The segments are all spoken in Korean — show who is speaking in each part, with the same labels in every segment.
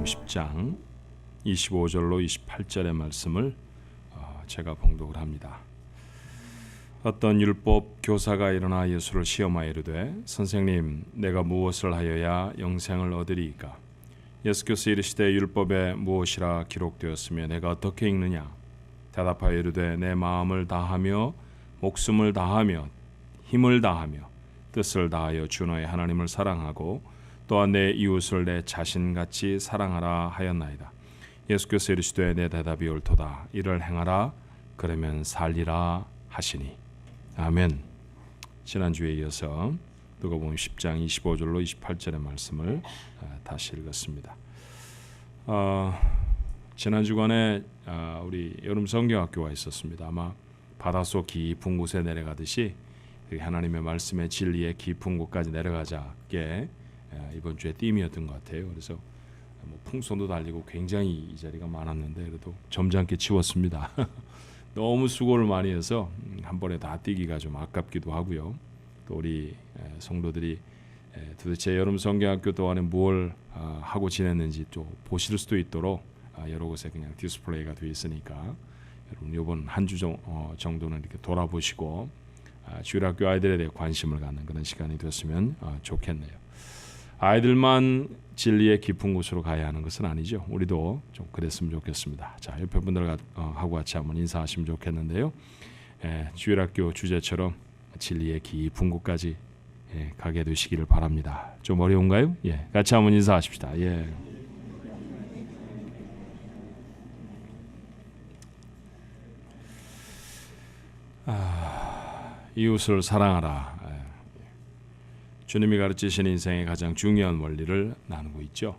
Speaker 1: 10장 25절로 28절의 말씀을 제가 봉독을 합니다. 어떤 율법 교사가 일어나 예수를 시험하여 이르되 선생님 내가 무엇을 하여야 영생을 얻으리이까? 예수께서 이르시되 율법에 무엇이라 기록되었으며 내가 어떻게 읽느냐? 대답하여 이르되 내 마음을 다하며 목숨을 다하며 힘을 다하며 뜻을 다하여 주 너의 하나님을 사랑하고 또한 내 이웃을 내 자신같이 사랑하라 하였나이다. 예수께서 이르시되 내 대답이 옳도다. 이를 행하라. 그러면 살리라 하시니. 아멘. 지난주에 이어서 누가복음 10장 25절로 28절의 말씀을 다시 읽었습니다. 지난 주간에 우리 여름 성경학교가 있었습니다. 아마 바닷속 깊은 곳에 내려가듯이 하나님의 말씀의 진리의 깊은 곳까지 내려가자게 이번 주에 띠이었던 것 같아요. 그래서 풍선도 달리고 굉장히 이 자리가 많았는데 그래도 점잖게 치웠습니다. 너무 수고를 많이 해서 한 번에 다 뛰기가 좀 아깝기도 하고요. 또 우리 성도들이 도대체 여름 성경학교 동안에 뭘 하고 지냈는지 또 보실 수도 있도록 여러 곳에 그냥 디스플레이가 되어 있으니까 여러분 이번 한 주 정도는 이렇게 돌아보시고 주일학교 아이들에 대해 관심을 갖는 그런 시간이 됐으면 좋겠네요. 아이들만 진리의 깊은 곳으로 가야 하는 것은 아니죠. 우리도 좀 그랬으면 좋겠습니다. 자, 옆에 분들하고 같이 한번 인사하시면 좋겠는데요. 주일학교 주제처럼 진리의 깊은 곳까지 가게 되시기를 바랍니다. 좀 어려운가요? 같이 한번 인사하십시다. 이웃을 사랑하라. 주님이 가르치신 인생의 가장 중요한 원리를 나누고 있죠.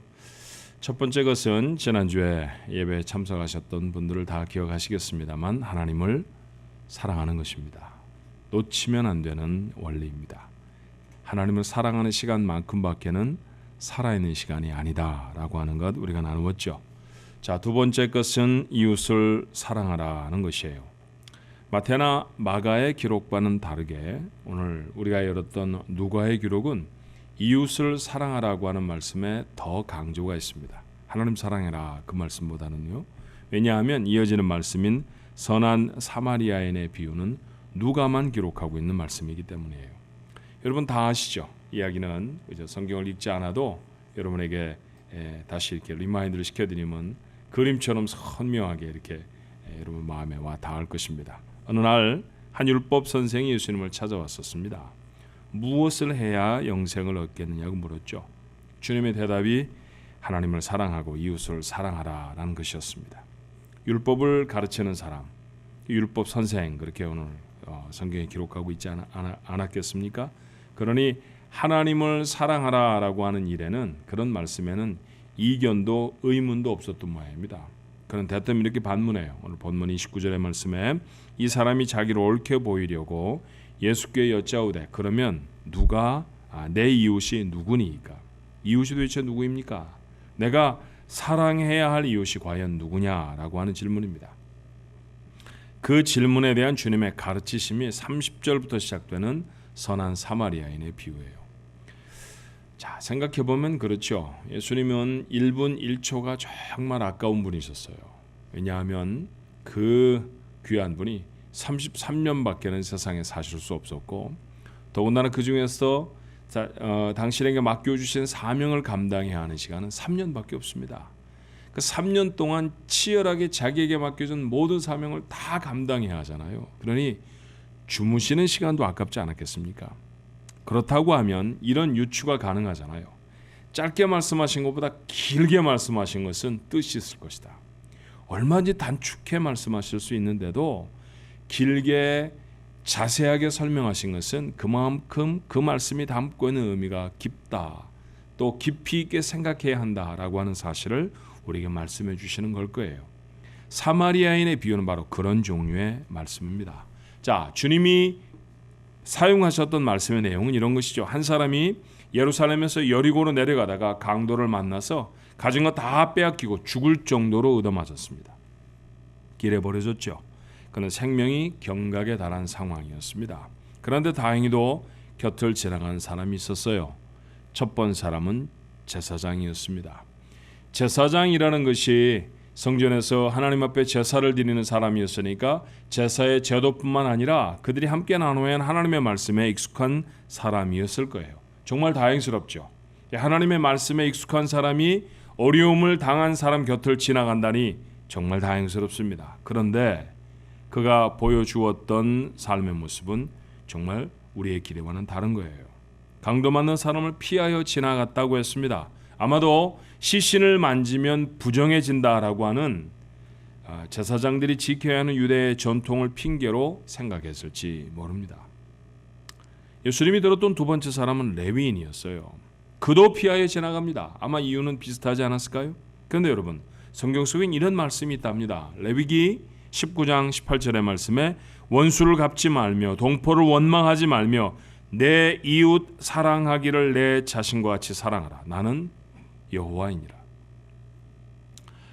Speaker 1: 첫 번째 것은 지난주에 예배에 참석하셨던 분들을 다 기억하시겠습니다만 하나님을 사랑하는 것입니다. 놓치면 안 되는 원리입니다. 하나님을 사랑하는 시간만큼밖에는 살아있는 시간이 아니다라고 하는 것 우리가 나누었죠. 자, 두 번째 것은 이웃을 사랑하라는 것이에요. 마태나 마가의 기록과는 다르게 오늘 우리가 열었던 누가의 기록은 이웃을 사랑하라고 하는 말씀에 더 강조가 있습니다. 하나님 사랑해라 그 말씀보다는요. 왜냐하면 이어지는 말씀인 선한 사마리아인의 비유는 누가만 기록하고 있는 말씀이기 때문이에요. 여러분 다 아시죠? 이야기는 성경을 읽지 않아도 여러분에게 다시 이렇게 리마인드를 시켜드리면 그림처럼 선명하게 이렇게 여러분 마음에 와 닿을 것입니다. 어느 날 한 율법 선생이 예수님을 찾아왔었습니다. 무엇을 해야 영생을 얻겠느냐고 물었죠. 주님의 대답이 하나님을 사랑하고 이웃을 사랑하라라는 것이었습니다. 율법을 가르치는 사람, 율법 선생 그렇게 오늘 성경에 기록하고 있지 않았겠습니까? 그러니 하나님을 사랑하라라고 하는 일에는 그런 말씀에는 이견도 의문도 없었던 모양입니다. 그는 대뜸 이렇게 반문해요. 오늘 본문 29절의 말씀에 이 사람이 자기를 옳게 보이려고 예수께 여짜오되 그러면 누가 내 이웃이 누구니까? 이웃이 도대체 누구입니까? 내가 사랑해야 할 이웃이 과연 누구냐라고 하는 질문입니다. 그 질문에 대한 주님의 가르치심이 30절부터 시작되는 선한 사마리아인의 비유예요. 자, 생각해보면 그렇죠. 예수님은 1분 1초가 정말 아까운 분이셨어요. 왜냐하면 그 귀한 분이 33년밖에는 세상에 사실 수 없었고 더군다나 그 중에서 당신에게 맡겨주신 사명을 감당해야 하는 시간은 3년밖에 없습니다. 그 3년 동안 치열하게 자기에게 맡겨준 모든 사명을 다 감당해야 하잖아요. 그러니 주무시는 시간도 아깝지 않았겠습니까? 그렇다고 하면 이런 유추가 가능하잖아요. 짧게 말씀하신 것보다 길게 말씀하신 것은 뜻이 있을 것이다. 얼마든지 단축해 말씀하실 수 있는데도 길게 자세하게 설명하신 것은 그만큼 그 말씀이 담고 있는 의미가 깊다. 또 깊이 있게 생각해야 한다라고 하는 사실을 우리에게 말씀해 주시는 걸 거예요. 사마리아인의 비유는 바로 그런 종류의 말씀입니다. 자, 주님이 사용하셨던 말씀의 내용은 이런 것이죠. 한 사람이 예루살렘에서 여리고로 내려가다가 강도를 만나서 가진 거 다 빼앗기고 죽을 정도로 얻어맞았습니다. 길에 버려졌죠. 그는 생명이 경각에 달한 상황이었습니다. 그런데 다행히도 곁을 지나간 사람이 있었어요. 첫 번 사람은 제사장이었습니다. 제사장이라는 것이 성전에서 하나님 앞에 제사를 드리는 사람이었으니까 제사의 제도뿐만 아니라 그들이 함께 나누어야 하는 하나님의 말씀에 익숙한 사람이었을 거예요. 정말 다행스럽죠. 하나님의 말씀에 익숙한 사람이 어려움을 당한 사람 곁을 지나간다니 정말 다행스럽습니다. 그런데 그가 보여주었던 삶의 모습은 정말 우리의 기대와는 다른 거예요. 강도 맞는 사람을 피하여 지나갔다고 했습니다. 아마도 시신을 만지면 부정해진다라고 하는 제사장들이 지켜야 하는 유대의 전통을 핑계로 생각했을지 모릅니다. 예수님이 들었던 두 번째 사람은 레위인이었어요. 그도 피하여 지나갑니다. 아마 이유는 비슷하지 않았을까요? 그런데 여러분, 성경 속엔 이런 말씀이 있답니다. 레위기 19장 18절의 말씀에 원수를 갚지 말며 동포를 원망하지 말며 내 이웃 사랑하기를 내 자신과 같이 사랑하라. 나는 여호와이니라.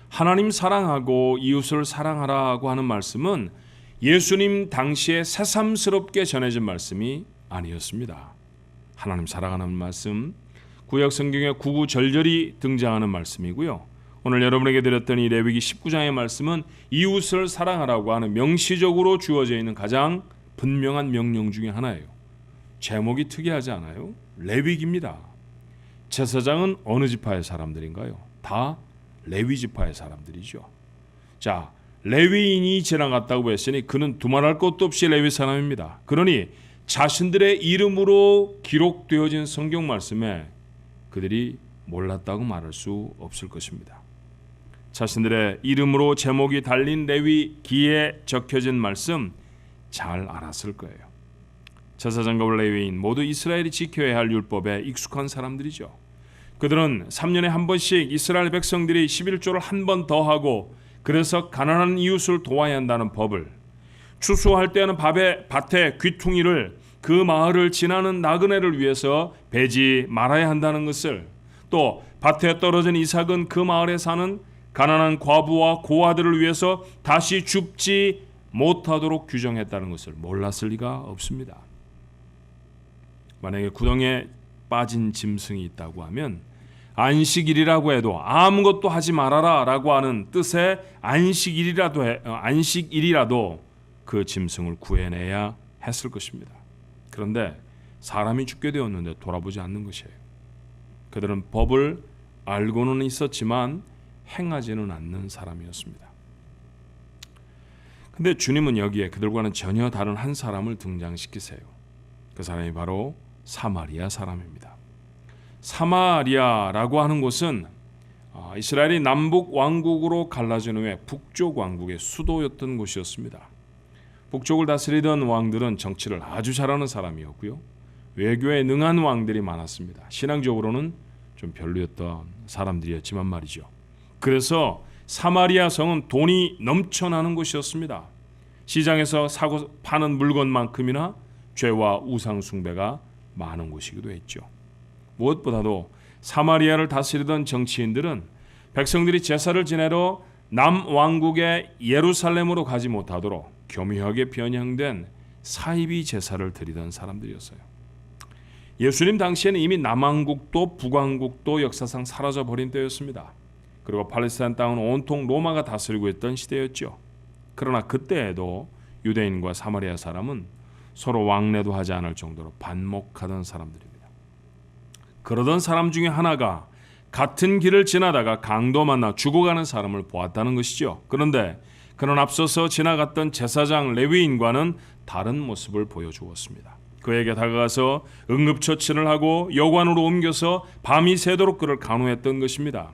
Speaker 1: 하나님 사랑하고 이웃을 사랑하라고 하는 말씀은 예수님 당시에 새삼스럽게 전해진 말씀이 아니었습니다. 하나님 사랑하는 말씀, 구약 성경에 구구절절히 등장하는 말씀이고요. 오늘 여러분에게 드렸던 이 레위기 19장의 말씀은 이웃을 사랑하라고 하는 명시적으로 주어져 있는 가장 분명한 명령 중에 하나예요. 제목이 특이하지 않아요? 레위기입니다. 제사장은 어느 지파의 사람들인가요? 다 레위 지파의 사람들이죠. 자, 레위인이 지나갔다고 했으니 그는 두말할 것도 없이 레위 사람입니다. 그러니 자신들의 이름으로 기록되어진 성경 말씀에 그들이 몰랐다고 말할 수 없을 것입니다. 자신들의 이름으로 제목이 달린 레위기에 적혀진 말씀 잘 알았을 거예요. 제사장과 레위인 모두 이스라엘이 지켜야 할 율법에 익숙한 사람들이죠. 그들은 3년에 한 번씩 이스라엘 백성들이 11조를 한 번 더 하고 그래서 가난한 이웃을 도와야 한다는 법을, 추수할 때는 밭에 귀퉁이를 그 마을을 지나는 나그네를 위해서 베지 말아야 한다는 것을, 또 밭에 떨어진 이삭은 그 마을에 사는 가난한 과부와 고아들을 위해서 다시 줍지 못하도록 규정했다는 것을 몰랐을 리가 없습니다. 만약에 구덩이에 빠진 짐승이 있다고 하면 안식일이라고 해도 아무것도 하지 말아라 라고 하는 뜻의 안식일이라도 그 짐승을 구해내야 했을 것입니다. 그런데 사람이 죽게 되었는데 돌아보지 않는 것이에요. 그들은 법을 알고는 있었지만 행하지는 않는 사람이었습니다. 근데 주님은 여기에 그들과는 전혀 다른 한 사람을 등장시키세요. 그 사람이 바로 사마리아 사람입니다. 사마리아라고 하는 곳은 이스라엘이 남북 왕국으로 갈라진 후에 북쪽 왕국의 수도였던 곳이었습니다. 북쪽을 다스리던 왕들은 정치를 아주 잘하는 사람이었고요. 외교에 능한 왕들이 많았습니다. 신앙적으로는 좀 별로였던 사람들이었지만 말이죠. 그래서 사마리아 성은 돈이 넘쳐나는 곳이었습니다. 시장에서 사고 파는 물건만큼이나 죄와 우상 숭배가 많은 곳이기도 했죠. 무엇보다도 사마리아를 다스리던 정치인들은 백성들이 제사를 지내러 남왕국의 예루살렘으로 가지 못하도록 교묘하게 변형된 사이비 제사를 드리던 사람들이었어요. 예수님 당시에는 이미 남왕국도 북왕국도 역사상 사라져버린 때였습니다. 그리고 팔레스타인 땅은 온통 로마가 다스리고 있던 시대였죠. 그러나 그때에도 유대인과 사마리아 사람은 서로 왕래도 하지 않을 정도로 반목하던 사람들입니다. 그러던 사람 중에 하나가 같은 길을 지나다가 강도 만나 죽어가는 사람을 보았다는 것이죠. 그런데 그는 앞서서 지나갔던 제사장 레위인과는 다른 모습을 보여주었습니다. 그에게 다가가서 응급처치를 하고 여관으로 옮겨서 밤이 새도록 그를 간호했던 것입니다.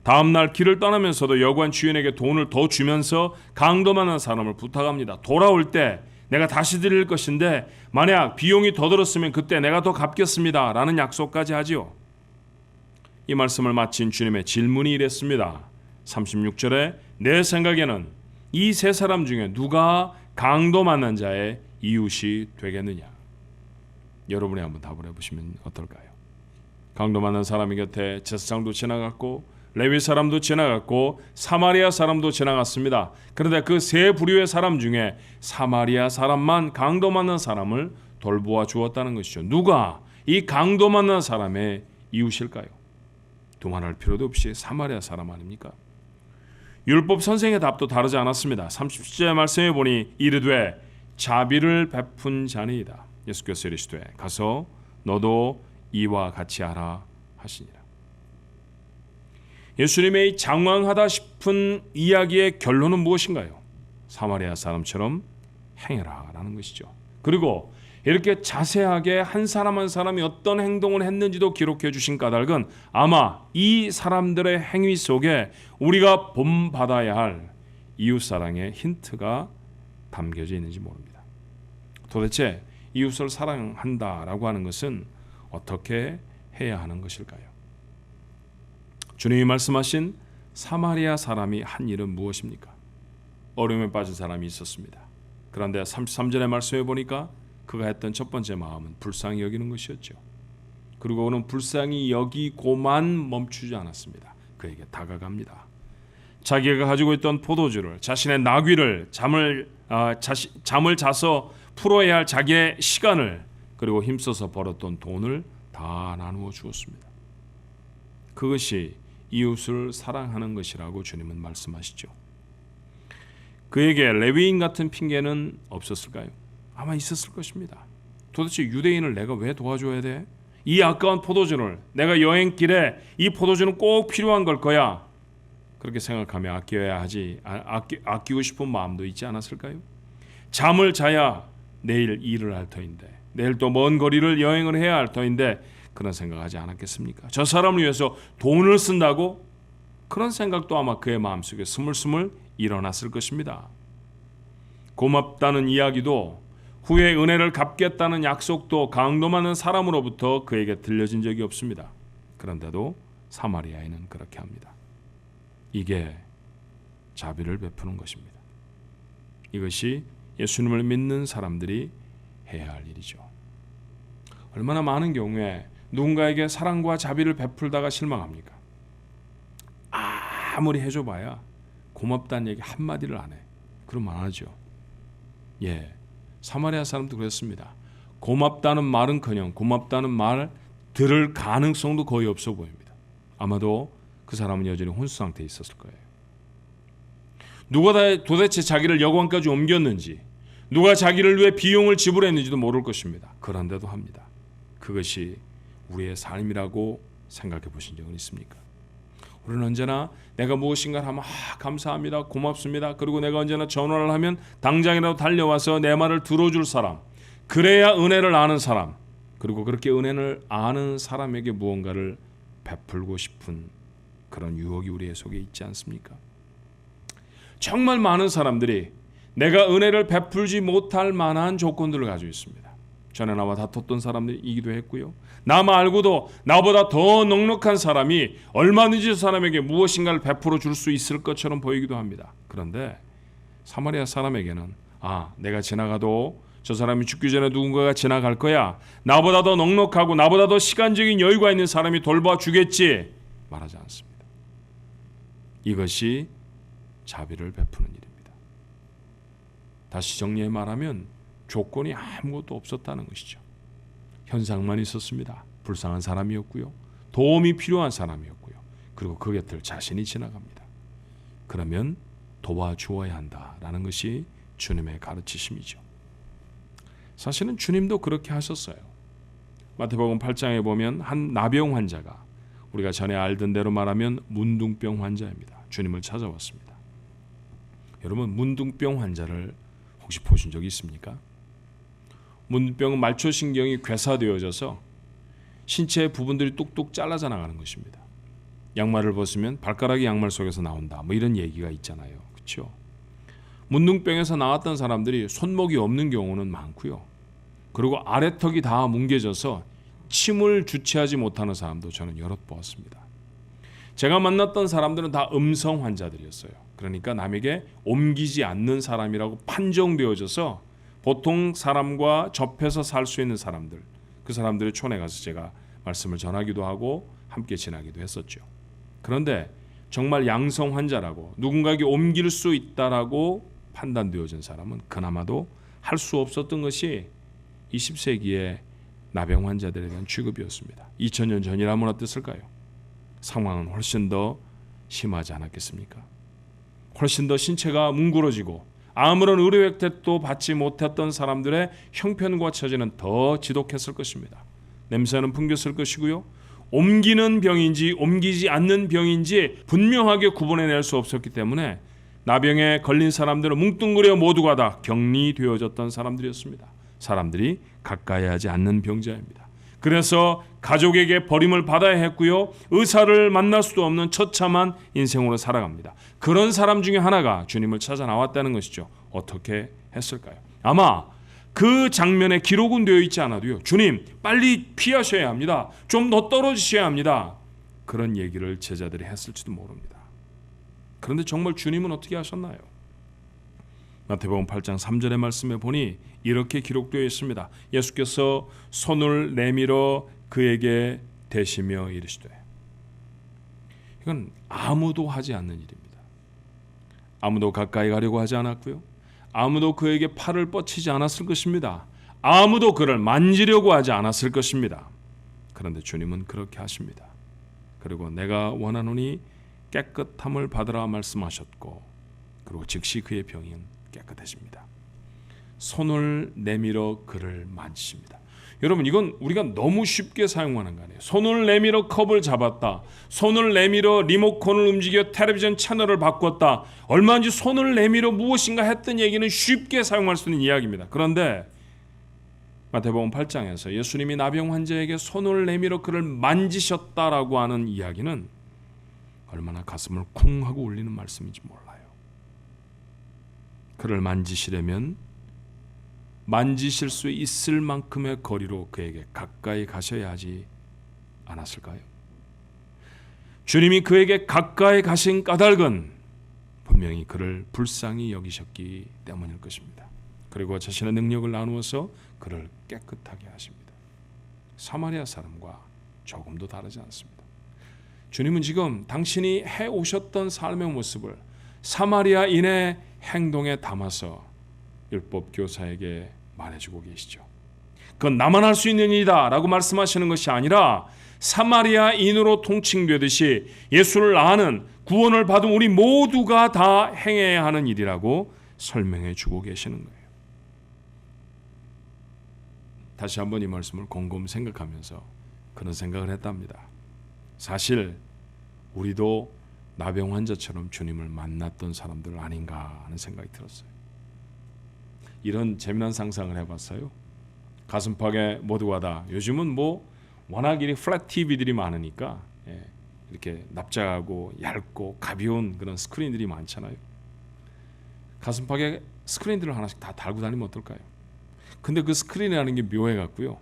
Speaker 1: 다음 날 길을 떠나면서도 여관 주인에게 돈을 더 주면서 강도 만난 사람을 부탁합니다. 돌아올 때 내가 다시 드릴 것인데 만약 비용이 더 들었으면 그때 내가 더 갚겠습니다 라는 약속까지 하지요. 이 말씀을 마친 주님의 질문이 이랬습니다. 36절에 내 생각에는 이 세 사람 중에 누가 강도 만난 자의 이웃이 되겠느냐. 여러분이 한번 답을 해보시면 어떨까요? 강도 만난 사람의 곁에 제사장도 지나갔고 레위 사람도 지나갔고 사마리아 사람도 지나갔습니다. 그런데 그 세 부류의 사람 중에 사마리아 사람만 강도 만난 사람을 돌보아 주었다는 것이죠. 누가 이 강도 만난 사람의 이웃일까요? 두말할 필요도 없이 사마리아 사람 아닙니까? 율법 선생의 답도 다르지 않았습니다. 30절 말씀에 보니 이르되 자비를 베푼 자니이다. 예수께서 이르시되 가서 너도 이와 같이 하라 하시니라. 예수님의 장황하다 싶은 이야기의 결론은 무엇인가요? 사마리아 사람처럼 행해라라는 것이죠. 그리고 이렇게 자세하게 한 사람 한 사람이 어떤 행동을 했는지도 기록해 주신 까닭은 아마 이 사람들의 행위 속에 우리가 본받아야 할 이웃사랑의 힌트가 담겨져 있는지 모릅니다. 도대체 이웃을 사랑한다라고 하는 것은 어떻게 해야 하는 것일까요? 주님이 말씀하신 사마리아 사람이 한 일은 무엇입니까? 어려움에 빠진 사람이 있었습니다. 그런데 33절의 말씀에 보니까 그가 했던 첫 번째 마음은 불쌍히 여기는 것이었죠. 그리고 그는 불쌍히 여기고만 멈추지 않았습니다. 그에게 다가갑니다. 자기가 가지고 있던 포도주를, 자신의 나귀를, 잠을 자서 풀어야 할 자기의 시간을, 그리고 힘써서 벌었던 돈을 다 나누어 주었습니다. 그것이 이웃을 사랑하는 것이라고 주님은 말씀하시죠. 그에게 레위인 같은 핑계는 없었을까요? 아마 있었을 것입니다. 도대체 유대인을 내가 왜 도와줘야 돼? 이 아까운 포도주를, 내가 여행길에 이 포도주는 꼭 필요한 걸 거야. 그렇게 생각하며 아껴야 하지, 아끼고 싶은 마음도 있지 않았을까요? 잠을 자야 내일 일을 할 터인데, 내일 또 먼 거리를 여행을 해야 할 터인데 그런 생각하지 않았겠습니까? 저 사람을 위해서 돈을 쓴다고? 그런 생각도 아마 그의 마음속에 스물스물 일어났을 것입니다. 고맙다는 이야기도, 후에 은혜를 갚겠다는 약속도 강도 많은 사람으로부터 그에게 들려진 적이 없습니다. 그런데도 사마리아인은 그렇게 합니다. 이게 자비를 베푸는 것입니다. 이것이 예수님을 믿는 사람들이 해야 할 일이죠. 얼마나 많은 경우에 누군가에게 사랑과 자비를 베풀다가 실망합니까? 아무리 해줘봐야 고맙다는 얘기 한마디를 안 해. 그러면 안 하죠. 사마리아 사람도 그랬습니다. 고맙다는 말은커녕 고맙다는 말 들을 가능성도 거의 없어 보입니다. 아마도 그 사람은 여전히 혼수 상태에 있었을 거예요. 누가 도대체 자기를 여관까지 옮겼는지, 누가 자기를 위해 비용을 지불했는지도 모를 것입니다. 그런데도 합니다. 그것이 우리의 삶이라고 생각해 보신 적은 있습니까? 우리는 언제나 내가 무엇인가를 하면 감사합니다, 고맙습니다. 그리고 내가 언제나 전화를 하면 당장이라도 달려와서 내 말을 들어줄 사람, 그래야 은혜를 아는 사람, 그리고 그렇게 은혜를 아는 사람에게 무언가를 베풀고 싶은 그런 유혹이 우리의 속에 있지 않습니까? 정말 많은 사람들이 내가 은혜를 베풀지 못할 만한 조건들을 가지고 있습니다. 전에 나와 다퉜던 사람들이기도 했고요. 나 말고도 나보다 더 넉넉한 사람이 얼마든지 저 사람에게 무엇인가를 베풀어 줄 수 있을 것처럼 보이기도 합니다. 그런데 사마리아 사람에게는 내가 지나가도 저 사람이 죽기 전에 누군가가 지나갈 거야. 나보다 더 넉넉하고 나보다 더 시간적인 여유가 있는 사람이 돌봐주겠지. 말하지 않습니다. 이것이 자비를 베푸는 일입니다. 다시 정리해 말하면 조건이 아무것도 없었다는 것이죠. 현상만 있었습니다. 불쌍한 사람이었고요. 도움이 필요한 사람이었고요. 그리고 그 곁을 자신이 지나갑니다. 그러면 도와주어야 한다라는 것이 주님의 가르치심이죠. 사실은 주님도 그렇게 하셨어요. 마태복음 8장에 보면 한 나병 환자가, 우리가 전에 알던 대로 말하면 문둥병 환자입니다. 주님을 찾아왔습니다. 여러분, 문둥병 환자를 혹시 보신 적이 있습니까? 문둥병은 말초신경이 괴사되어져서 신체의 부분들이 뚝뚝 잘라져 나가는 것입니다. 양말을 벗으면 발가락이 양말 속에서 나온다, 이런 얘기가 있잖아요. 그렇죠? 문둥병에서 나왔던 사람들이 손목이 없는 경우는 많고요. 그리고 아래턱이 다 뭉개져서 침을 주체하지 못하는 사람도 저는 여럿 보았습니다. 제가 만났던 사람들은 다 음성 환자들이었어요. 그러니까 남에게 옮기지 않는 사람이라고 판정되어져서 보통 사람과 접해서 살 수 있는 사람들, 그 사람들의 촌에 가서 제가 말씀을 전하기도 하고 함께 지나기도 했었죠. 그런데 정말 양성 환자라고 누군가에게 옮길 수 있다라고 판단되어진 사람은 그나마도 할 수 없었던 것이 20세기의 나병 환자들에 대한 취급이었습니다. 2000년 전이라면 어땠을까요? 상황은 훨씬 더 심하지 않았겠습니까? 훨씬 더 신체가 뭉그러지고 아무런 의료 혜택도 받지 못했던 사람들의 형편과 처지는 더 지독했을 것입니다. 냄새는 풍겼을 것이고요. 옮기는 병인지 옮기지 않는 병인지 분명하게 구분해낼 수 없었기 때문에 나병에 걸린 사람들은 뭉뚱그려 모두가 다 격리되어졌던 사람들이었습니다. 사람들이 가까이 하지 않는 병자입니다. 그래서 가족에게 버림을 받아야 했고요. 의사를 만날 수도 없는 처참한 인생으로 살아갑니다. 그런 사람 중에 하나가 주님을 찾아 나왔다는 것이죠. 어떻게 했을까요? 아마 그 장면에 기록은 되어 있지 않아도요. 주님, 빨리 피하셔야 합니다. 좀 더 떨어지셔야 합니다. 그런 얘기를 제자들이 했을지도 모릅니다. 그런데 정말 주님은 어떻게 하셨나요? 마태복음 8장 3절의 말씀에 보니 이렇게 기록되어 있습니다. 예수께서 손을 내밀어 그에게 대시며 이르시되, 이건 아무도 하지 않는 일입니다. 아무도 가까이 가려고 하지 않았고요. 아무도 그에게 팔을 뻗치지 않았을 것입니다. 아무도 그를 만지려고 하지 않았을 것입니다. 그런데 주님은 그렇게 하십니다. 그리고 내가 원하노니 깨끗함을 받으라 말씀하셨고, 그리고 즉시 그의 병은 깨끗해집니다. 손을 내밀어 그를 만지십니다. 여러분, 이건 우리가 너무 쉽게 사용하는 거 아니에요. 손을 내밀어 컵을 잡았다. 손을 내밀어 리모컨을 움직여 텔레비전 채널을 바꿨다. 얼마든지 손을 내밀어 무엇인가 했던 얘기는 쉽게 사용할 수 있는 이야기입니다. 그런데 마태복음 8장에서 예수님이 나병 환자에게 손을 내밀어 그를 만지셨다라고 하는 이야기는 얼마나 가슴을 쿵 하고 울리는 말씀인지 몰라요. 그를 만지시려면 만지실 수 있을 만큼의 거리로 그에게 가까이 가셔야 하지 않았을까요? 주님이 그에게 가까이 가신 까닭은 분명히 그를 불쌍히 여기셨기 때문일 것입니다. 그리고 자신의 능력을 나누어서 그를 깨끗하게 하십니다. 사마리아 사람과 조금도 다르지 않습니다. 주님은 지금 당신이 해오셨던 삶의 모습을 사마리아인의 행동에 담아서 율법 교사에게 말해주고 계시죠. 그건 나만 할 수 있는 일이다 라고 말씀하시는 것이 아니라 사마리아인으로 통칭되듯이 예수를 아는, 구원을 받은 우리 모두가 다 행해야 하는 일이라고 설명해 주고 계시는 거예요. 다시 한번 이 말씀을 곰곰 생각하면서 그런 생각을 했답니다. 사실 우리도 나병 환자처럼 주님을 만났던 사람들 아닌가 하는 생각이 들었어요. 이런 재미난 상상을 해봤어요. 가슴팍에 모두가 다, 요즘은 뭐 워낙 이 플랫 TV들이 많으니까 이렇게 납작하고 얇고 가벼운 그런 스크린들이 많잖아요. 가슴팍에 스크린들을 하나씩 다 달고 다니면 어떨까요? 근데 그 스크린이라는 게 묘해 갖고요.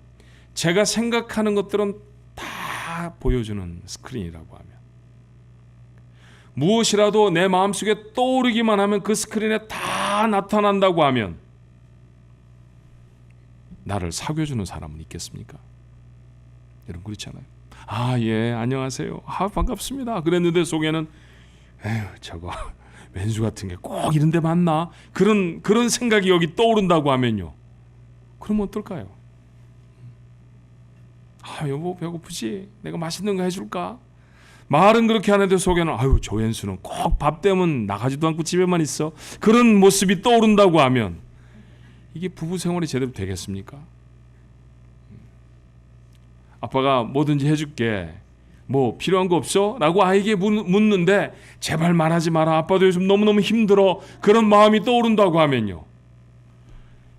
Speaker 1: 제가 생각하는 것들은 다 보여주는 스크린이라고 하면, 무엇이라도 내 마음속에 떠오르기만 하면 그 스크린에 다 나타난다고 하면 나를 사귀어주는 사람은 있겠습니까? 여러분 그렇잖아요. 아, 예, 안녕하세요. 아, 반갑습니다. 그랬는데 속에는 에휴, 저거 왼수 같은 게 꼭 이런 데 맞나? 그런 생각이 여기 떠오른다고 하면요. 그러면 어떨까요? 아, 여보 배고프지? 내가 맛있는 거 해줄까? 말은 그렇게 하는데 속에는 아유, 저 왼수는 꼭 밥 때문에 나가지도 않고 집에만 있어. 그런 모습이 떠오른다고 하면 이게 부부 생활이 제대로 되겠습니까? 아빠가 뭐든지 해줄게. 뭐 필요한 거 없어? 라고 아이에게 묻는데 제발 말하지 마라. 아빠도 요즘 너무너무 힘들어. 그런 마음이 떠오른다고 하면요.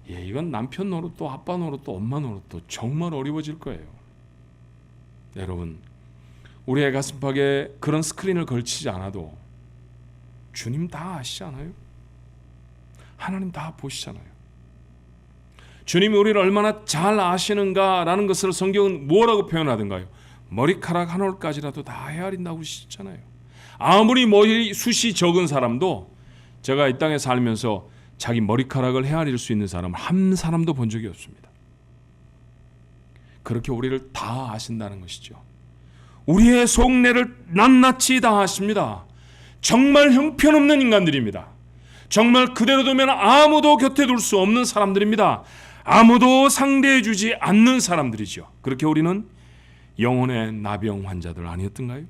Speaker 1: 예, 이건 남편 노릇도 아빠 노릇도 엄마 노릇도 정말 어려워질 거예요. 여러분, 우리의 가슴팍에 그런 스크린을 걸치지 않아도 주님 다 아시잖아요. 하나님 다 보시잖아요. 주님이 우리를 얼마나 잘 아시는가라는 것을 성경은 뭐라고 표현하던가요? 머리카락 한 올까지라도 다 헤아린다고 하시잖아요. 아무리 머리숱이 적은 사람도, 제가 이 땅에 살면서 자기 머리카락을 헤아릴 수 있는 사람을 한 사람도 본 적이 없습니다. 그렇게 우리를 다 아신다는 것이죠. 우리의 속내를 낱낱이 다 아십니다. 정말 형편없는 인간들입니다. 정말 그대로 두면 아무도 곁에 둘 수 없는 사람들입니다. 아무도 상대해 주지 않는 사람들이죠. 그렇게 우리는 영혼의 나병 환자들 아니었던가요?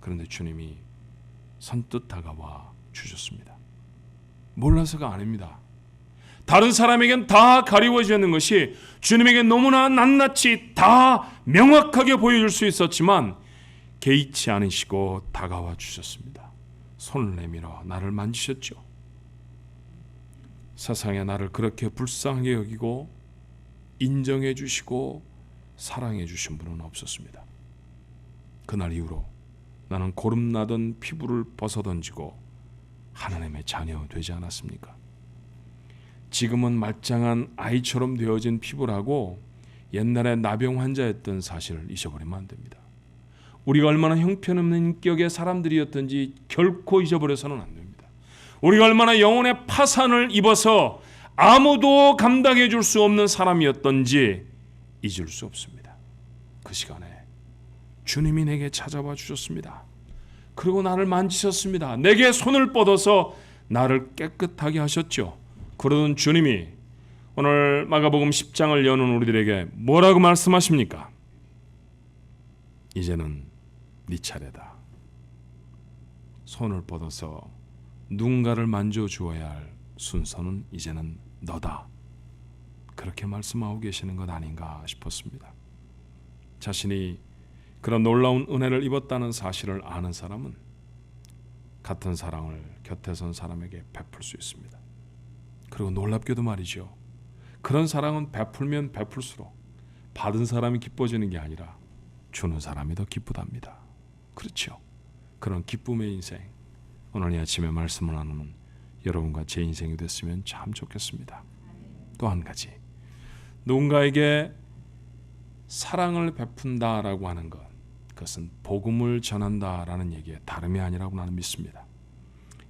Speaker 1: 그런데 주님이 선뜻 다가와 주셨습니다. 몰라서가 아닙니다. 다른 사람에겐 다 가리워져 있는 것이 주님에게 너무나 낱낱이 다 명확하게 보여줄 수 있었지만 개의치 않으시고 다가와 주셨습니다. 손을 내밀어 나를 만지셨죠. 세상에 나를 그렇게 불쌍하게 여기고 인정해 주시고 사랑해 주신 분은 없었습니다. 그날 이후로 나는 고름나던 피부를 벗어던지고 하나님의 자녀 되지 않았습니까? 지금은 말짱한 아이처럼 되어진 피부라고 옛날에 나병 환자였던 사실을 잊어버리면 안 됩니다. 우리가 얼마나 형편없는 인격의 사람들이었던지 결코 잊어버려서는 안 됩니다. 우리가 얼마나 영혼의 파산을 입어서 아무도 감당해 줄 수 없는 사람이었던지 잊을 수 없습니다. 그 시간에 주님이 내게 찾아와 주셨습니다. 그리고 나를 만지셨습니다. 내게 손을 뻗어서 나를 깨끗하게 하셨죠. 그러던 주님이 오늘 마가복음 10장을 여는 우리들에게 뭐라고 말씀하십니까? 이제는 네 차례다. 손을 뻗어서 누군가를 만져주어야 할 순서는 이제는 너다. 그렇게 말씀하고 계시는 것 아닌가 싶었습니다. 자신이 그런 놀라운 은혜를 입었다는 사실을 아는 사람은 같은 사랑을 곁에 선 사람에게 베풀 수 있습니다. 그리고 놀랍게도 말이죠. 그런 사랑은 베풀면 베풀수록 받은 사람이 기뻐지는 게 아니라 주는 사람이 더 기쁘답니다. 그렇죠. 그런 기쁨의 인생, 오늘 이 아침에 말씀을 나누는 여러분과 제 인생이 됐으면 참 좋겠습니다. 또 한 가지, 누군가에게 사랑을 베푼다라고 하는 것, 그것은 복음을 전한다라는 얘기의 다름이 아니라고 나는 믿습니다.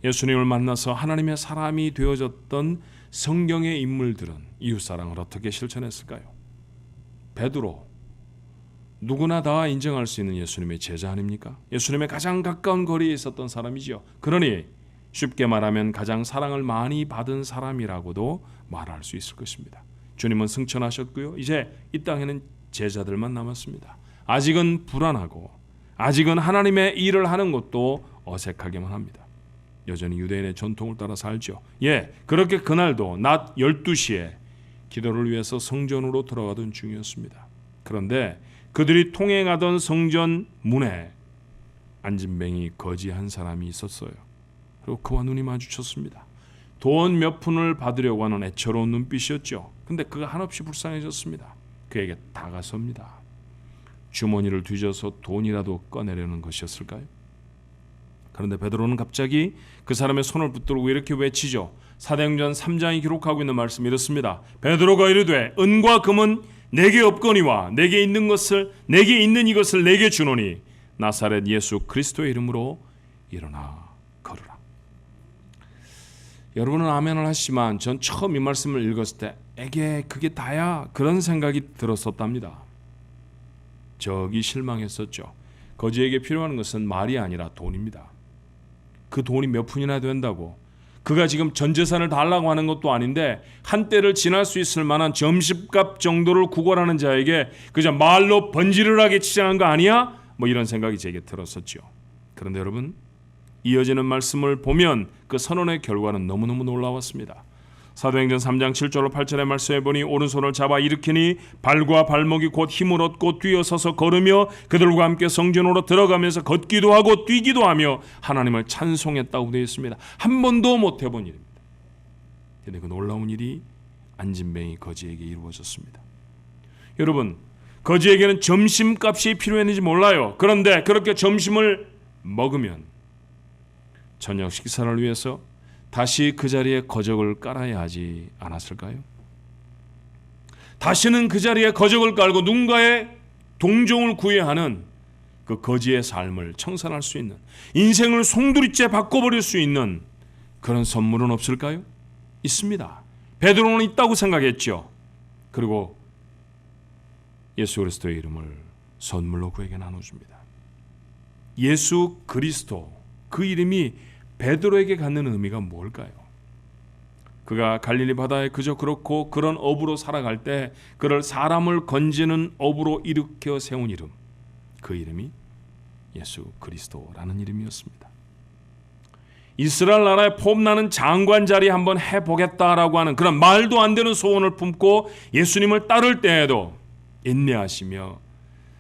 Speaker 1: 예수님을 만나서 하나님의 사람이 되어졌던 성경의 인물들은 이웃사랑을 어떻게 실천했을까요? 베드로, 누구나 다 인정할 수 있는 예수님의 제자 아닙니까? 예수님의 가장 가까운 거리에 있었던 사람이죠. 그러니 쉽게 말하면 가장 사랑을 많이 받은 사람이라고도 말할 수 있을 것입니다. 주님은 승천하셨고요. 이제 이 땅에는 제자들만 남았습니다. 아직은 불안하고 아직은 하나님의 일을 하는 것도 어색하게만 합니다. 여전히 유대인의 전통을 따라 살죠. 그렇게 그날도 낮 12시에 기도를 위해서 성전으로 들어가던 중이었습니다. 그런데 그들이 통행하던 성전 문에 안진뱅이 거지 한 사람이 있었어요. 그리고 그와 눈이 마주쳤습니다. 돈 몇 푼을 받으려고 하는 애처로운 눈빛이었죠. 근데 그가 한없이 불쌍해졌습니다. 그에게 다가섭니다. 주머니를 뒤져서 돈이라도 꺼내려는 것이었을까요? 그런데 베드로는 갑자기 그 사람의 손을 붙들고 이렇게 외치죠. 사도행전 3장이 기록하고 있는 말씀이 이렇습니다. 베드로가 이르되 은과 금은 내게 없거니와 내게 있는 이것을 내게 주노니 나사렛 예수 그리스도의 이름으로 일어나 걸으라. 여러분은 아멘을 하시지만 전 처음 이 말씀을 읽었을 때 에게 그게 다야? 그런 생각이 들었었답니다. 저기 실망했었죠. 거지에게 필요한 것은 말이 아니라 돈입니다. 그 돈이 몇 푼이나 된다고, 그가 지금 전 재산을 달라고 하는 것도 아닌데 한때를 지날 수 있을 만한 점심값 정도를 구걸하는 자에게 그저 말로 번지르르하게 치장한 거 아니야? 이런 생각이 제게 들었었죠. 그런데 여러분, 이어지는 말씀을 보면 그 선언의 결과는 너무너무 놀라웠습니다. 사도행전 3장 7절로 8절의 말씀에 보니 오른손을 잡아 일으키니 발과 발목이 곧 힘을 얻고 뛰어서서 걸으며 그들과 함께 성전으로 들어가면서 걷기도 하고 뛰기도 하며 하나님을 찬송했다고 되어 있습니다. 한 번도 못 해본 일입니다. 그런데 그 놀라운 일이 안진뱅이 거지에게 이루어졌습니다. 여러분, 거지에게는 점심값이 필요했는지 몰라요. 그런데 그렇게 점심을 먹으면 저녁 식사를 위해서 다시 그 자리에 거적을 깔아야 하지 않았을까요? 다시는 그 자리에 거적을 깔고 누군가의 동정을 구해야 하는 그 거지의 삶을 청산할 수 있는, 인생을 송두리째 바꿔버릴 수 있는 그런 선물은 없을까요? 있습니다. 베드로는 있다고 생각했죠. 그리고 예수 그리스도의 이름을 선물로 그에게 나눠줍니다. 예수 그리스도, 그 이름이 베드로에게 갖는 의미가 뭘까요? 그가 갈릴리 바다에 그저 그렇고 그런 어부로 살아갈 때 그를 사람을 건지는 어부로 일으켜 세운 이름, 그 이름이 예수 그리스도라는 이름이었습니다. 이스라엘 나라의 폼나는 장관 자리 한번 해보겠다라고 하는 그런 말도 안 되는 소원을 품고 예수님을 따를 때에도 인내하시며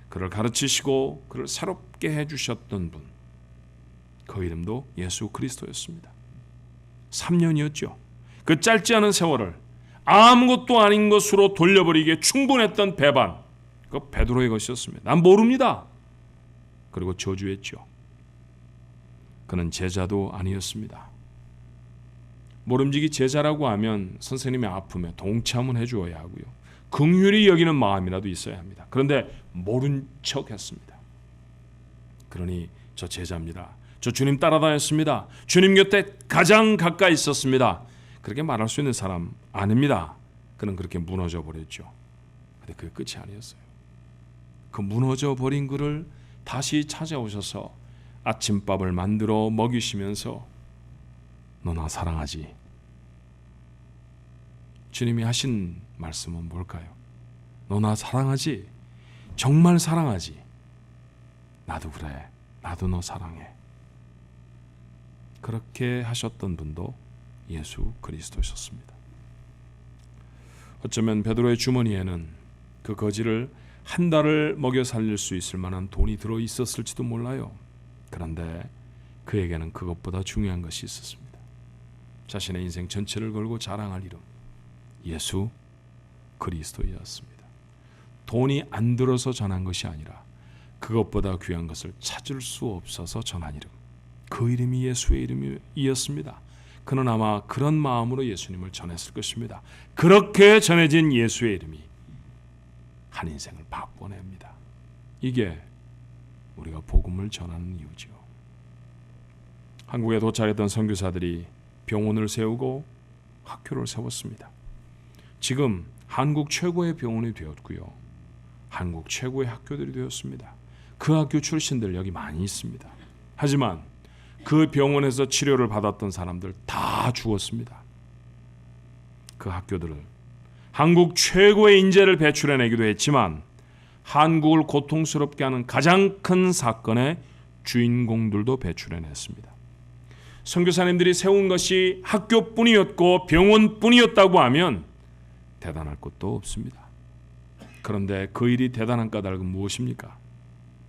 Speaker 1: 그를 가르치시고 그를 새롭게 해주셨던 분, 그 이름도 예수 그리스도였습니다. 3년이었죠. 그 짧지 않은 세월을 아무것도 아닌 것으로 돌려버리기에 충분했던 배반, 그 베드로의 것이었습니다. 난 모릅니다. 그리고 저주했죠. 그는 제자도 아니었습니다. 모름지기 제자라고 하면 선생님의 아픔에 동참은 해주어야 하고요, 긍휼히 여기는 마음이라도 있어야 합니다. 그런데 모른 척 했습니다. 그러니 저 제자입니다. 저 주님 따라다녔습니다. 주님 곁에 가장 가까이 있었습니다. 그렇게 말할 수 있는 사람 아닙니다. 그는 그렇게 무너져 버렸죠. 근데 그게 끝이 아니었어요. 그 무너져 버린 그를 다시 찾아오셔서 아침밥을 만들어 먹이시면서 너 나 사랑하지? 주님이 하신 말씀은 뭘까요? 너 나 사랑하지? 정말 사랑하지? 나도 그래. 나도 너 사랑해. 그렇게 하셨던 분도 예수 그리스도셨습니다. 어쩌면 베드로의 주머니에는 그 거지를 한 달을 먹여 살릴 수 있을 만한 돈이 들어 있었을지도 몰라요. 그런데 그에게는 그것보다 중요한 것이 있었습니다. 자신의 인생 전체를 걸고 자랑할 이름, 예수 그리스도였습니다. 돈이 안 들어서 전한 것이 아니라 그것보다 귀한 것을 찾을 수 없어서 전한 이름, 그 이름이 예수의 이름이었습니다. 그는 아마 그런 마음으로 예수님을 전했을 것입니다. 그렇게 전해진 예수의 이름이 한 인생을 바꿔냅니다. 이게 우리가 복음을 전하는 이유죠. 한국에 도착했던 선교사들이 병원을 세우고 학교를 세웠습니다. 지금 한국 최고의 병원이 되었고요, 한국 최고의 학교들이 되었습니다. 그 학교 출신들 여기 많이 있습니다. 하지만 그 병원에서 치료를 받았던 사람들 다 죽었습니다. 그 학교들을 한국 최고의 인재를 배출해내기도 했지만 한국을 고통스럽게 하는 가장 큰 사건의 주인공들도 배출해냈습니다. 선교사님들이 세운 것이 학교뿐이었고 병원뿐이었다고 하면 대단할 것도 없습니다. 그런데 그 일이 대단한 까닭은 무엇입니까?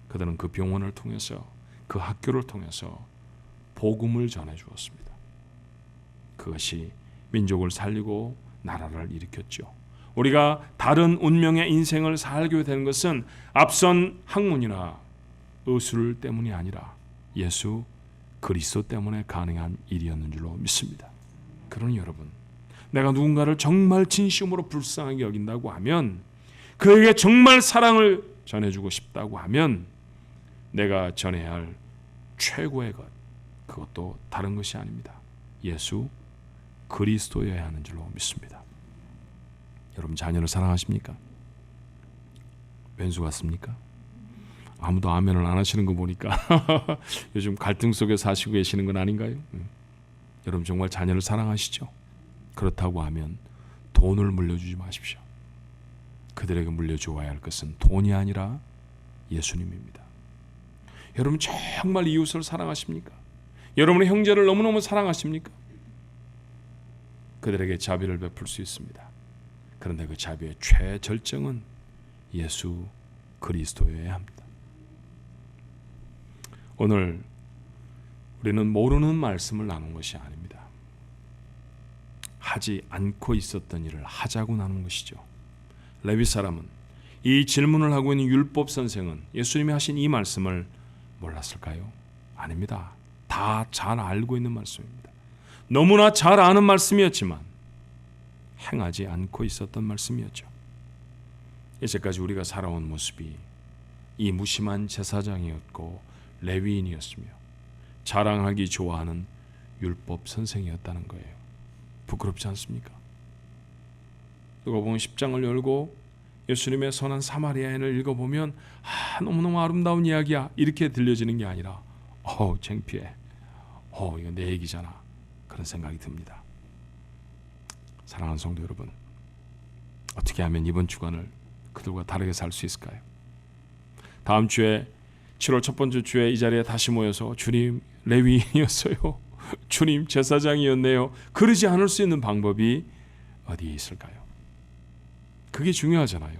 Speaker 1: 그들은 그 병원을 통해서, 그 학교를 통해서 복음을 전해 주었습니다. 그것이 민족을 살리고 나라를 일으켰죠. 우리가 다른 운명의 인생을 살게 되는 것은 앞선 학문이나 의술 때문이 아니라 예수 그리스도 때문에 가능한 일이었는 줄로 믿습니다. 그러니 여러분, 내가 누군가를 정말 진심으로 불쌍하게 여긴다고 하면, 그에게 정말 사랑을 전해주고 싶다고 하면 내가 전해야 할 최고의 것, 그것도 다른 것이 아닙니다. 예수 그리스도여야 하는 줄로 믿습니다. 여러분, 자녀를 사랑하십니까? 왼수 같습니까? 아무도 아멘을 안 하시는 거 보니까 요즘 갈등 속에 사시고 계시는 건 아닌가요? 여러분, 정말 자녀를 사랑하시죠? 그렇다고 하면 돈을 물려주지 마십시오. 그들에게 물려주어야 할 것은 돈이 아니라 예수님입니다. 여러분, 정말 이웃을 사랑하십니까? 여러분의 형제를 너무너무 사랑하십니까? 그들에게 자비를 베풀 수 있습니다. 그런데 그 자비의 최절정은 예수 그리스도여야 합니다. 오늘 우리는 모르는 말씀을 나눈 것이 아닙니다. 하지 않고 있었던 일을 하자고 나눈 것이죠. 레위 사람은, 이 질문을 하고 있는 율법 선생은 예수님이 하신 이 말씀을 몰랐을까요? 아닙니다. 다 잘 알고 있는 말씀입니다. 너무나 잘 아는 말씀이었지만 행하지 않고 있었던 말씀이었죠. 이제까지 우리가 살아온 모습이 이 무심한 제사장이었고 레위인이었으며 자랑하기 좋아하는 율법 선생이었다는 거예요. 부끄럽지 않습니까? 누가복음 10장을 열고 예수님의 선한 사마리아인을 읽어보면 너무너무 아름다운 이야기야, 이렇게 들려지는 게 아니라 창피해, 이거 내 얘기잖아, 그런 생각이 듭니다. 사랑하는 성도 여러분, 어떻게 하면 이번 주간을 그들과 다르게 살 수 있을까요? 다음 주에 7월 첫 번째 주에 이 자리에 다시 모여서 주님 레위인이었어요. 주님 제사장이었네요. 그러지 않을 수 있는 방법이 어디에 있을까요? 그게 중요하잖아요.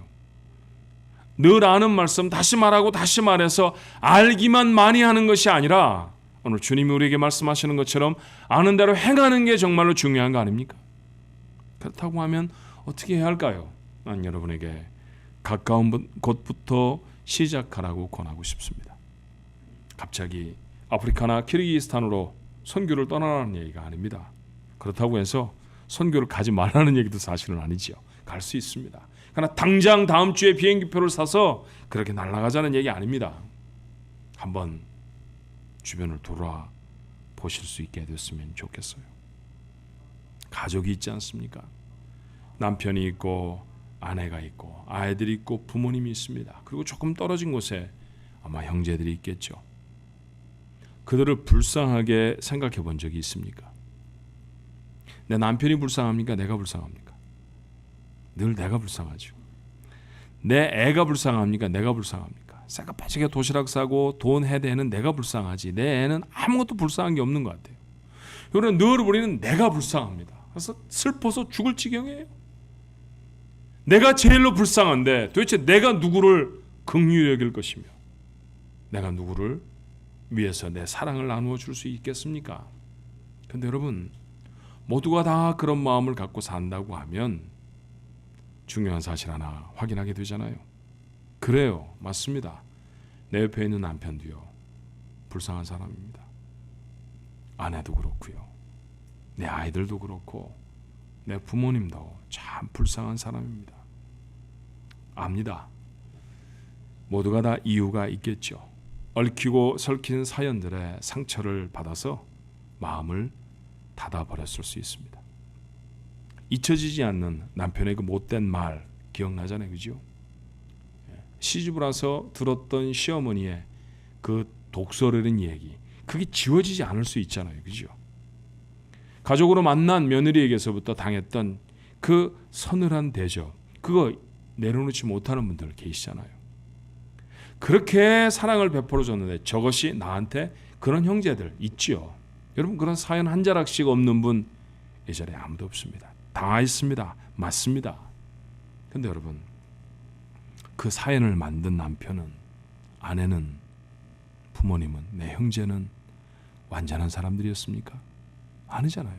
Speaker 1: 늘 아는 말씀 다시 말하고 다시 말해서 알기만 많이 하는 것이 아니라 오늘 주님이 우리에게 말씀하시는 것처럼 아는 대로 행하는 게 정말로 중요한 거 아닙니까? 그렇다고 하면 어떻게 해야 할까요? 난 여러분에게 가까운 곳부터 시작하라고 권하고 싶습니다. 갑자기 아프리카나 키르기스탄으로 선교를 떠나라는 얘기가 아닙니다. 그렇다고 해서 선교를 가지 말라는 얘기도 사실은 아니지요. 갈 수 있습니다. 그러나 당장 다음 주에 비행기표를 사서 그렇게 날아가자는 얘기 아닙니다. 한번 주변을 돌아보실 수 있게 됐으면 좋겠어요. 가족이 있지 않습니까? 남편이 있고 아내가 있고 아이들이 있고 부모님이 있습니다. 그리고 조금 떨어진 곳에 아마 형제들이 있겠죠. 그들을 불쌍하게 생각해 본 적이 있습니까? 내 남편이 불쌍합니까? 내가 불쌍합니까? 늘 내가 불쌍하죠. 내 애가 불쌍합니까? 내가 불쌍합니까? 새까빠지게 도시락 싸고 돈 해대는 내가 불쌍하지 내 애는 아무것도 불쌍한 게 없는 것 같아요. 그러나 늘 우리는 내가 불쌍합니다. 그래서 슬퍼서 죽을 지경이에요. 내가 제일로 불쌍한데 도대체 내가 누구를 긍휼히 여길 것이며 내가 누구를 위해서 내 사랑을 나누어 줄 수 있겠습니까? 그런데 여러분 모두가 다 그런 마음을 갖고 산다고 하면 중요한 사실 하나 확인하게 되잖아요. 그래요. 맞습니다. 내 옆에 있는 남편도요. 불쌍한 사람입니다. 아내도 그렇고요. 내 아이들도 그렇고 내 부모님도 참 불쌍한 사람입니다. 압니다. 모두가 다 이유가 있겠죠. 얽히고 설킨 사연들의 상처를 받아서 마음을 닫아버렸을 수 있습니다. 잊혀지지 않는 남편의 그 못된 말 기억나잖아요. 그죠? 시집을 와서 들었던 시어머니의 그 독설어린 얘기 그게 지워지지 않을 수 있잖아요. 그죠? 가족으로 만난 며느리에게서부터 당했던 그 서늘한 대접 그거 내려놓지 못하는 분들 계시잖아요. 그렇게 사랑을 베풀어 줬는데 저것이 나한테 그런 형제들 있지요. 여러분 그런 사연 한 자락씩 없는 분 이 자리에 아무도 없습니다. 다 있습니다. 맞습니다. 근데 여러분 그 사연을 만든 남편은 아내는 부모님은 내 형제는 완전한 사람들이었습니까? 아니잖아요.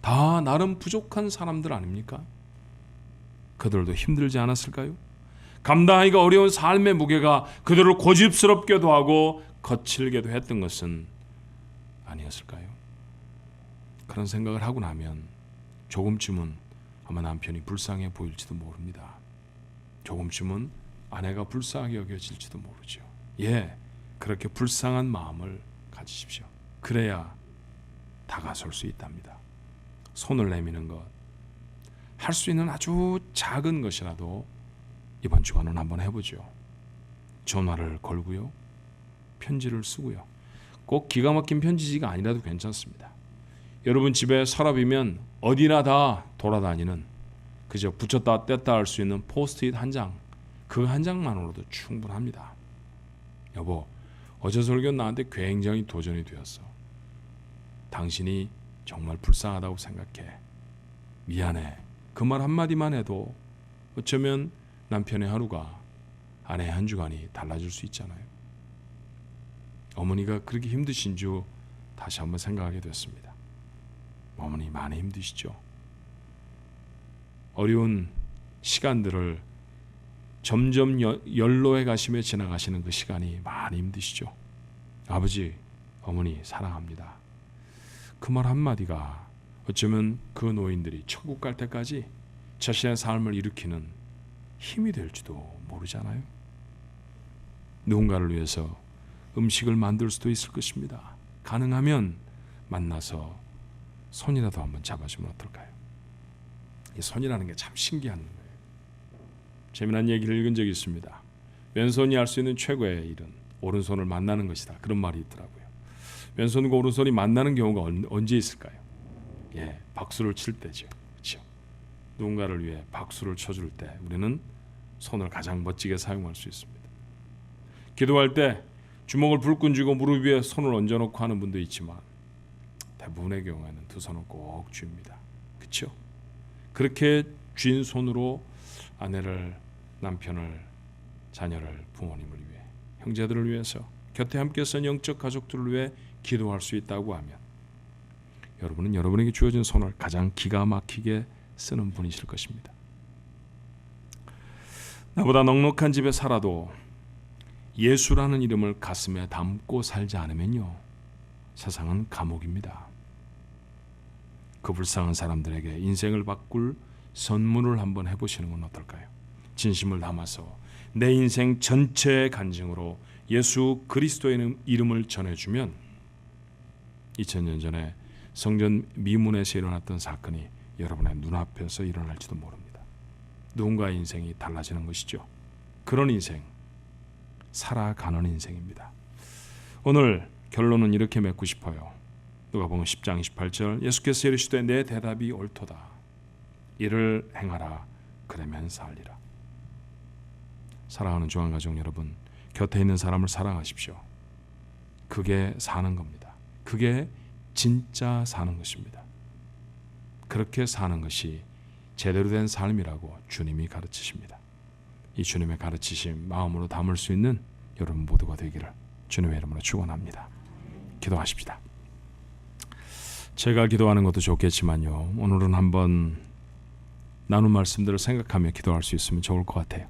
Speaker 1: 다 나름 부족한 사람들 아닙니까? 그들도 힘들지 않았을까요? 감당하기가 어려운 삶의 무게가 그들을 고집스럽게도 하고 거칠게도 했던 것은 아니었을까요? 그런 생각을 하고 나면 조금쯤은 아마 남편이 불쌍해 보일지도 모릅니다. 조금쯤은 아내가 불쌍하게 여겨질지도 모르죠. 예, 그렇게 불쌍한 마음을 가지십시오. 그래야 다가설 수 있답니다. 손을 내미는 것, 할 수 있는 아주 작은 것이라도 이번 주간은 한번 해보죠. 전화를 걸고요. 편지를 쓰고요. 꼭 기가 막힌 편지지가 아니라도 괜찮습니다. 여러분 집에 서랍이면 어디나 다 돌아다니는 그저 붙였다 뗐다 할 수 있는 포스트잇 한 장, 그 한 장만으로도 충분합니다. 여보, 어제 설교 나한테 굉장히 도전이 되었어. 당신이 정말 불쌍하다고 생각해. 미안해. 그 말 한마디만 해도 어쩌면 남편의 하루가 아내의 한 주간이 달라질 수 있잖아요. 어머니가 그렇게 힘드신 줄 다시 한번 생각하게 됐습니다. 어머니 많이 힘드시죠? 어려운 시간들을 점점 연로해 가시며 지나가시는 그 시간이 많이 힘드시죠? 아버지, 어머니 사랑합니다. 그 말 한마디가 어쩌면 그 노인들이 천국 갈 때까지 자신의 삶을 일으키는 힘이 될지도 모르잖아요. 누군가를 위해서 음식을 만들 수도 있을 것입니다. 가능하면 만나서 손이라도 한번 잡아주면 어떨까요? 이 손이라는 게 참 신기한 거예요. 재미난 얘기를 읽은 적이 있습니다. 왼손이 할 수 있는 최고의 일은 오른손을 만나는 것이다. 그런 말이 있더라고요. 왼손과 오른손이 만나는 경우가 언제 있을까요? 예, 박수를 칠 때죠. 그렇죠? 누군가를 위해 박수를 쳐줄 때 우리는 손을 가장 멋지게 사용할 수 있습니다. 기도할 때 주먹을 불끈 쥐고 무릎 위에 손을 얹어놓고 하는 분도 있지만 대부분의 경우에는 두 손을 꼭 쥡니다. 그렇죠? 그렇게 쥔 손으로 아내를, 남편을, 자녀를, 부모님을 위해, 형제들을 위해서, 곁에 함께 선 영적 가족들을 위해 기도할 수 있다고 하면 여러분은 여러분에게 주어진 손을 가장 기가 막히게 쓰는 분이실 것입니다. 나보다 넉넉한 집에 살아도 예수라는 이름을 가슴에 담고 살지 않으면요, 세상은 감옥입니다. 그 불쌍한 사람들에게 인생을 바꿀 선물을 한번 해보시는 건 어떨까요? 진심을 담아서 내 인생 전체의 간증으로 예수 그리스도의 이름을 전해주면 2000년 전에 성전 미문에서 일어났던 사건이 여러분의 눈앞에서 일어날지도 모릅니다. 누군가의 인생이 달라지는 것이죠. 그런 인생, 살아가는 인생입니다. 오늘 결론은 이렇게 맺고 싶어요. 누가복음 10장 28절, 예수께서 이르시되 내 대답이 옳도다. 이를 행하라. 그러면 살리라. 사랑하는 주안가족 여러분, 곁에 있는 사람을 사랑하십시오. 그게 사는 겁니다. 그게 진짜 사는 것입니다. 그렇게 사는 것이 제대로 된 삶이라고 주님이 가르치십니다. 이 주님의 가르치심 마음으로 담을 수 있는 여러분 모두가 되기를 주님의 이름으로 축원합니다. 기도하십시다. 제가 기도하는 것도 좋겠지만요, 오늘은 한번 나눈 말씀들을 생각하며 기도할 수 있으면 좋을 것 같아요.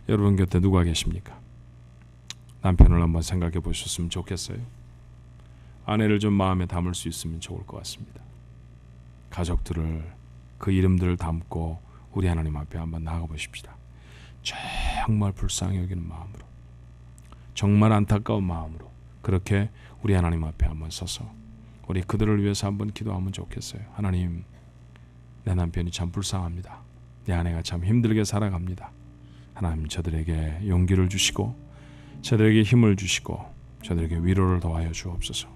Speaker 1: 여러분 곁에 누가 계십니까? 남편을 한번 생각해 보셨으면 좋겠어요. 아내를 좀 마음에 담을 수 있으면 좋을 것 같습니다. 가족들을, 그 이름들을 담고 우리 하나님 앞에 한번 나가 보십시다. 정말 불쌍히 여기는 마음으로, 정말 안타까운 마음으로 그렇게 우리 하나님 앞에 한번 서서 우리 그들을 위해서 한번 기도하면 좋겠어요. 하나님, 내 남편이 참 불쌍합니다. 내 아내가 참 힘들게 살아갑니다. 하나님, 저들에게 용기를 주시고 저들에게 힘을 주시고 저들에게 위로를 더하여 주옵소서.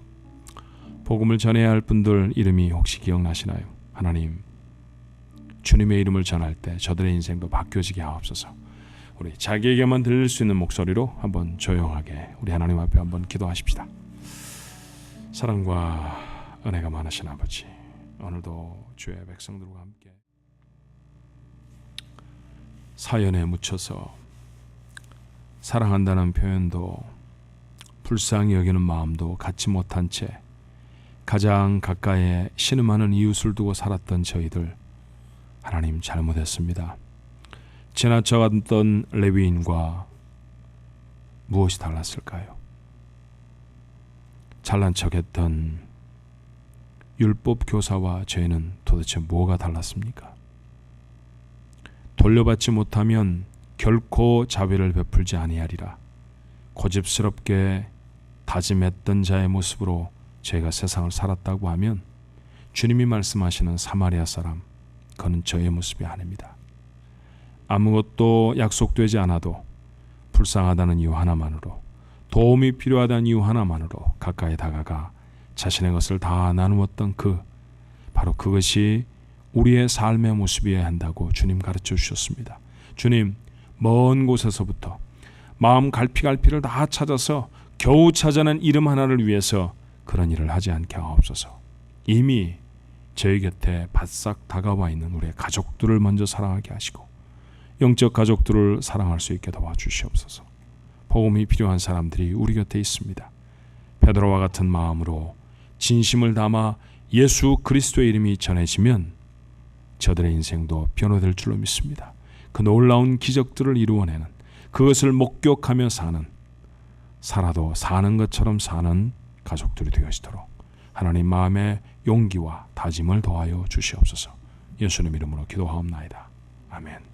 Speaker 1: 복음을 전해야 할 분들 이름이 혹시 기억나시나요? 하나님, 주님의 이름을 전할 때 저들의 인생도 바뀌어지게 하옵소서. 우리 자기에게만 들릴 수 있는 목소리로 한번 조용하게 우리 하나님 앞에 한번 기도하십시다. 사랑과 은혜가 많으신 아버지, 오늘도 주의 백성들과 함께 사연에 묻혀서 사랑한다는 표현도 불쌍히 여기는 마음도 갖지 못한 채 가장 가까이에 신음하는 이웃을 두고 살았던 저희들, 하나님 잘못했습니다. 지나쳐갔던 레위인과 무엇이 달랐을까요? 잘난 척했던 율법 교사와 저희는 도대체 뭐가 달랐습니까? 돌려받지 못하면 결코 자비를 베풀지 아니하리라 고집스럽게 다짐했던 자의 모습으로 저희가 세상을 살았다고 하면 주님이 말씀하시는 사마리아 사람, 그는 저의 모습이 아닙니다. 아무것도 약속되지 않아도 불쌍하다는 이유 하나만으로, 도움이 필요하다는 이유 하나만으로 가까이 다가가 자신의 것을 다 나누었던 바로 그것이 우리의 삶의 모습이어야 한다고 주님 가르쳐 주셨습니다. 주님, 먼 곳에서부터 마음 갈피갈피를 다 찾아서 겨우 찾아낸 이름 하나를 위해서 그런 일을 하지 않게 하옵소서. 이미 저희 곁에 바싹 다가와 있는 우리의 가족들을 먼저 사랑하게 하시고 영적 가족들을 사랑할 수 있게 도와주시옵소서. 복음이 필요한 사람들이 우리 곁에 있습니다. 베드로와 같은 마음으로 진심을 담아 예수 그리스도의 이름이 전해지면 저들의 인생도 변화될 줄로 믿습니다. 그 놀라운 기적들을 이루어내는, 그것을 목격하며 살아도 사는 것처럼 사는 가족들이 되어지도록 하나님 마음의 용기와 다짐을 더하여 주시옵소서. 예수님 이름으로 기도하옵나이다. 아멘.